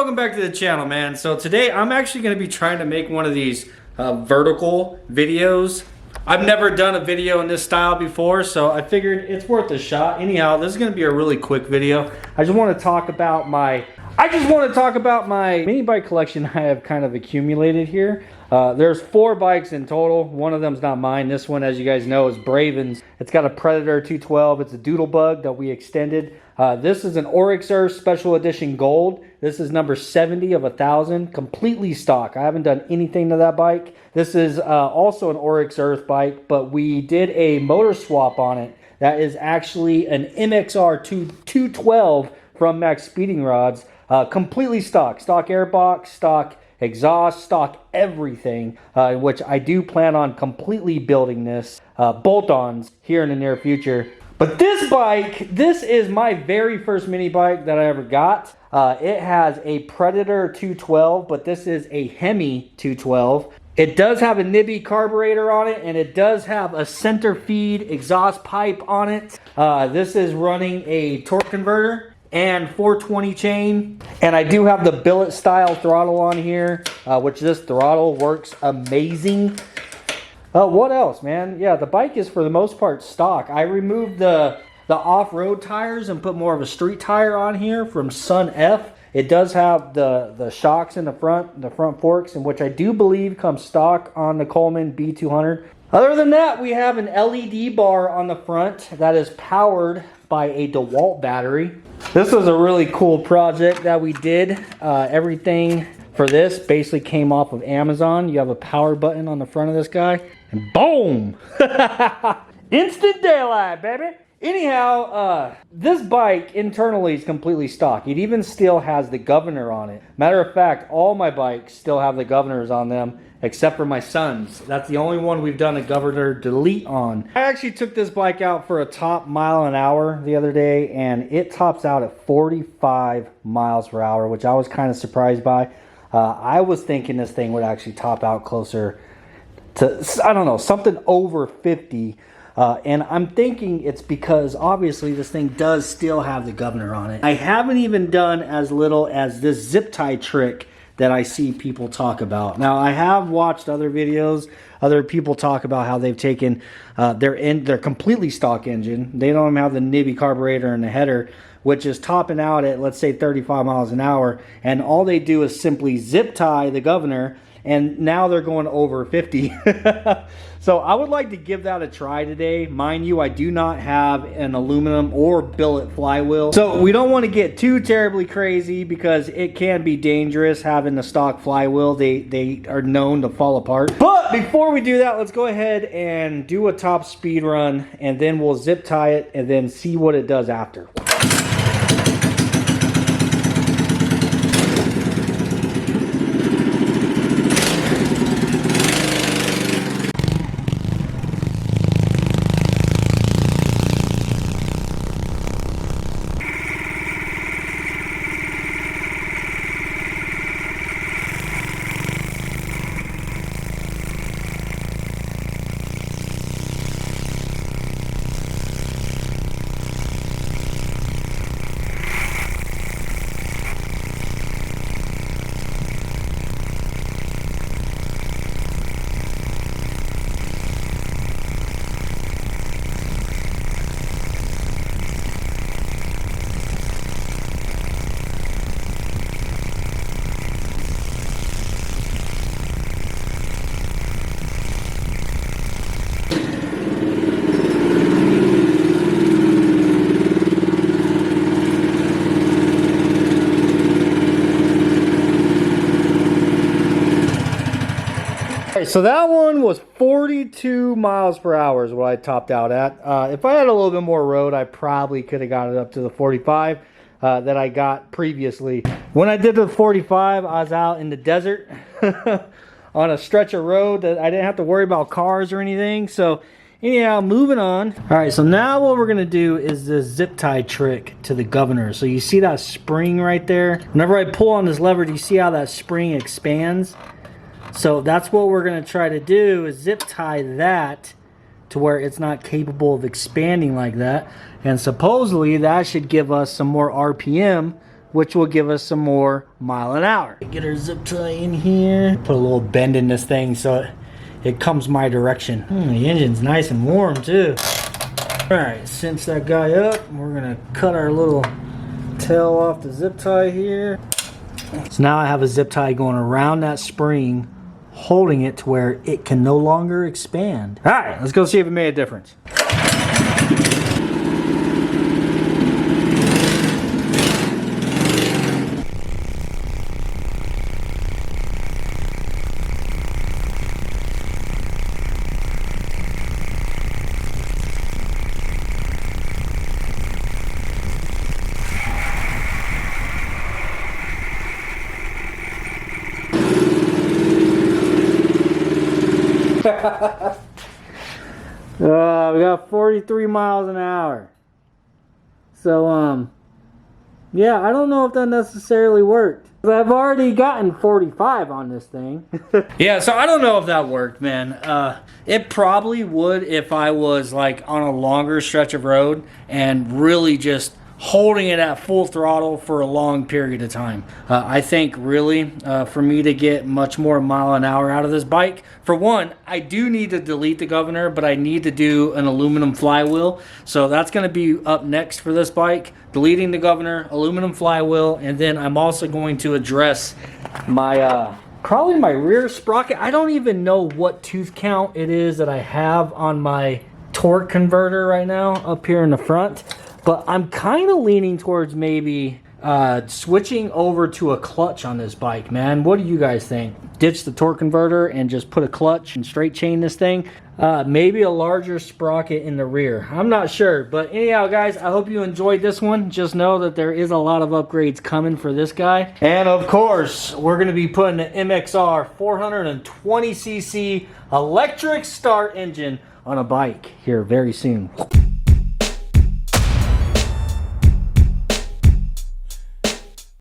welcome back to the channel, man. So today I'm actually going to be trying to make one of these vertical videos. I've never done a video in this style before, so I figured it's worth a shot. Anyhow, this is going to be a really quick video. I just want to talk about my mini bike collection I have kind of accumulated here. There's 4 bikes in total. One of them's not mine. This one, as you guys know, is Bravus. It's got a Predator 212. It's a Doodlebug that we extended. This is an Oryx Earth Special Edition Gold. This is number 70 of 1,000, completely stock. I haven't done anything to that bike. This is also an Oryx Earth bike, but we did a motor swap on it. That is actually an MXR 212 from Max Speeding Rods. Completely stock airbox, stock exhaust, stock everything, which I do plan on completely building this bolt-ons here in the near future. But this bike, this is my very first mini bike that I ever got. It has a Predator 212, but this is a Hemi 212. It does have a Nibby carburetor on it, and it does have a center feed exhaust pipe on it. This is running a torque converter and 420 chain, and I do have the billet style throttle on here, which this throttle works amazing. What else, man? Yeah, the bike is for the most part stock. I removed the off-road tires and put more of a street tire on here from Sun F. It does have the shocks in the front forks, and which I do believe comes stock on the Coleman B200. Other than that, we have an LED bar on the front that is powered by a DeWalt battery. This was a really cool project that we did. Everything for this basically came off of Amazon. You have a power button on the front of this guy, and boom! Instant daylight, baby! Anyhow, this bike internally is completely stock. It even still has the governor on it. Matter of fact, all my bikes still have the governors on them, except for my son's. That's the only one we've done a governor delete on. I actually took this bike out for a top mile an hour the other day, and it tops out at 45 miles per hour, which I was kind of surprised by. I was thinking this thing would actually top out closer to, I don't know, something over 50. And I'm thinking it's because obviously this thing does still have the governor on it. I haven't even done as little as this zip tie trick that I see people talk about. Now, I have watched other videos, other people talk about how they've taken their completely stock engine. They don't even have the Nibby carburetor and the header, which is topping out at, let's say, 35 miles an hour. And all they do is simply zip tie the governor, and now they're going over 50. So I would like to give that a try today. Mind you, I do not have an aluminum or billet flywheel. So we don't want to get too terribly crazy because it can be dangerous having the stock flywheel. They are known to fall apart. But before we do that, let's go ahead and do a top speed run, and then we'll zip tie it and then see what it does after. So that one was 42 miles per hour is what I topped out at. If I had a little bit more road, I probably could have got it up to the 45 that I got previously. When I did the 45, I was out in the desert on a stretch of road that I didn't have to worry about cars or anything. So anyhow, moving on. All right, so now what we're gonna do is the zip tie trick to the governor. So you see that spring right there? Whenever I pull on this lever, do you see how that spring expands? So that's what we're going to try to do, is zip tie that to where it's not capable of expanding like that. And supposedly that should give us some more RPM which will give us some more mile an hour. Get our zip tie in here. Put a little bend in this thing so it comes my direction. The engine's nice and warm too. All right, cinch that guy up. We're gonna cut our little tail off the zip tie here. So now I have a zip tie going around that spring, holding it to where it can no longer expand. All right, let's go see if it made a difference. We got 43 miles an hour. So, yeah, I don't know if that necessarily worked. I've already gotten 45 on this thing. Yeah, so I don't know if that worked, man. It probably would if I was like on a longer stretch of road and really just holding it at full throttle for a long period of time. I think really for me to get much more mile an hour out of this bike, for one, I do need to delete the governor, but I need to do an aluminum flywheel. So that's going to be up next for this bike. Deleting the governor, aluminum flywheel, and then I'm also going to address my probably my rear sprocket. I don't even know what tooth count it is that I have on my torque converter right now up here in the front. But I'm kind of leaning towards maybe switching over to a clutch on this bike, man. What do you guys think? Ditch the torque converter and just put a clutch and straight chain this thing? Maybe a larger sprocket in the rear. I'm not sure. But anyhow, guys, I hope you enjoyed this one. Just know that there is a lot of upgrades coming for this guy. And of course, we're going to be putting the MXR 420cc electric start engine on a bike here very soon.